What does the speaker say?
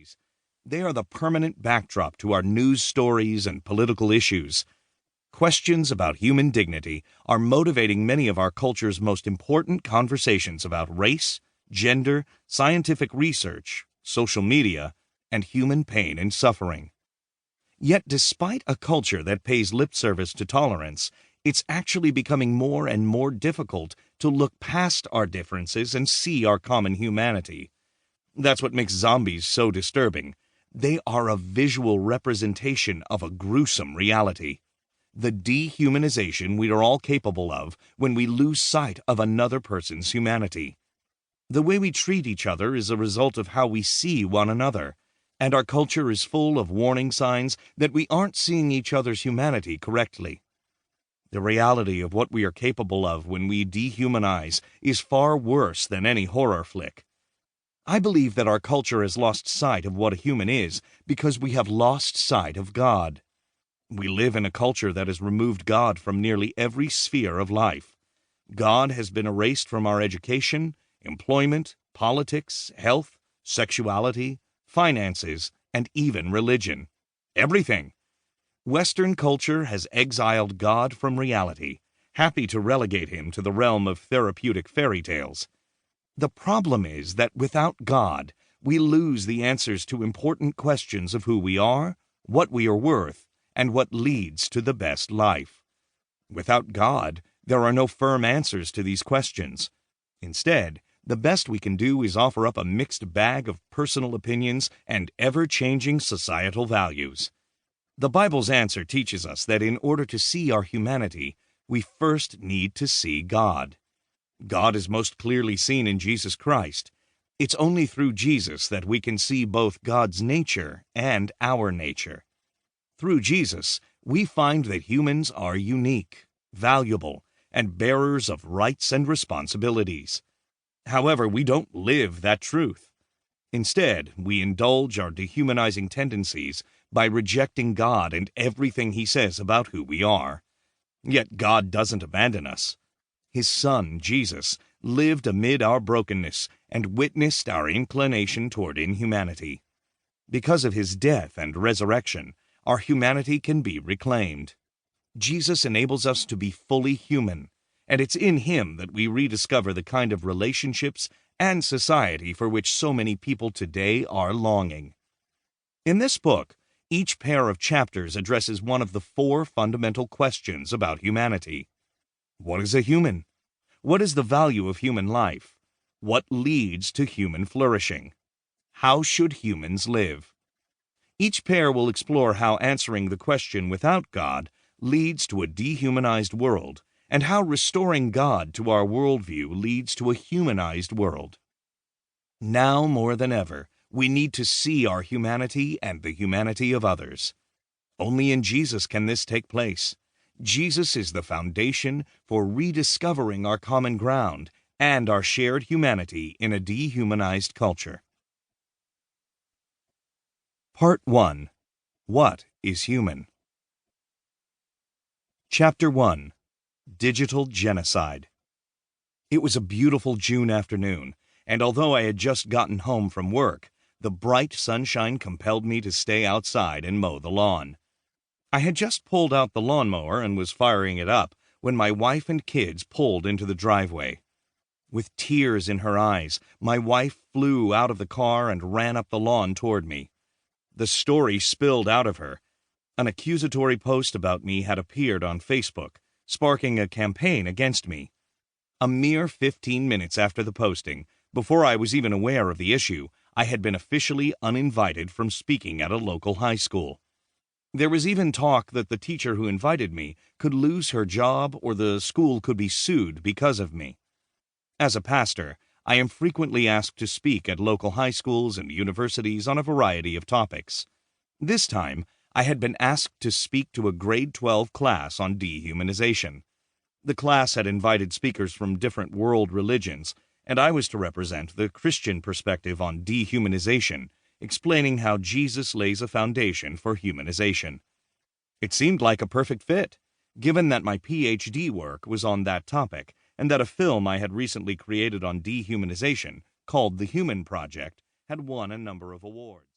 stories. They are the permanent backdrop to our news stories and political issues. Questions about human dignity are motivating many of our culture's most important conversations about race, gender, scientific research, social media, and human pain and suffering. Yet, despite a culture that pays lip service to tolerance, it's actually becoming more and more difficult to look past our differences and see our common humanity. That's what makes zombies so disturbing. They are a visual representation of a gruesome reality. The dehumanization we are all capable of when we lose sight of another person's humanity. The way we treat each other is a result of how we see one another, and our culture is full of warning signs that we aren't seeing each other's humanity correctly. The reality of what we are capable of when we dehumanize is far worse than any horror flick. I believe that our culture has lost sight of what a human is because we have lost sight of God. We live in a culture that has removed God from nearly every sphere of life. God has been erased from our education, employment, politics, health, sexuality, finances, and even religion. Everything. Western culture has exiled God from reality, happy to relegate him to the realm of therapeutic fairy tales. The problem is that without God, we lose the answers to important questions of who we are, what we are worth, and what leads to the best life. Without God, there are no firm answers to these questions. Instead, the best we can do is offer up a mixed bag of personal opinions and ever-changing societal values. The Bible's answer teaches us that in order to see our humanity, we first need to see God. God is most clearly seen in Jesus Christ. It's only through Jesus that we can see both God's nature and our nature. Through Jesus, we find that humans are unique, valuable, and bearers of rights and responsibilities. However, we don't live that truth. Instead, we indulge our dehumanizing tendencies by rejecting God and everything He says about who we are. Yet God doesn't abandon us. His Son, Jesus, lived amid our brokenness and witnessed our inclination toward inhumanity. Because of His death and resurrection, our humanity can be reclaimed. Jesus enables us to be fully human, and it's in Him that we rediscover the kind of relationships and society for which so many people today are longing. In this book, each pair of chapters addresses one of the 4 fundamental questions about humanity. What is a human? What is the value of human life? What leads to human flourishing? How should humans live? Each pair will explore how answering the question without God leads to a dehumanized world, and how restoring God to our worldview leads to a humanized world. Now more than ever, we need to see our humanity and the humanity of others. Only in Jesus can this take place. Jesus is the foundation for rediscovering our common ground and our shared humanity in a dehumanized culture. Part 1. What is human? Chapter 1. Digital Genocide. It was a beautiful June afternoon, and although I had just gotten home from work, the bright sunshine compelled me to stay outside and mow the lawn. I had just pulled out the lawnmower and was firing it up when my wife and kids pulled into the driveway. With tears in her eyes, my wife flew out of the car and ran up the lawn toward me. The story spilled out of her. An accusatory post about me had appeared on Facebook, sparking a campaign against me. A mere 15 minutes after the posting, before I was even aware of the issue, I had been officially uninvited from speaking at a local high school. There was even talk that the teacher who invited me could lose her job or the school could be sued because of me. As a pastor, I am frequently asked to speak at local high schools and universities on a variety of topics. This time, I had been asked to speak to a grade 12 class on dehumanization. The class had invited speakers from different world religions, and I was to represent the Christian perspective on dehumanization, explaining how Jesus lays a foundation for humanization. It seemed like a perfect fit, given that my PhD work was on that topic, and that a film I had recently created on dehumanization, called The Human Project, had won a number of awards.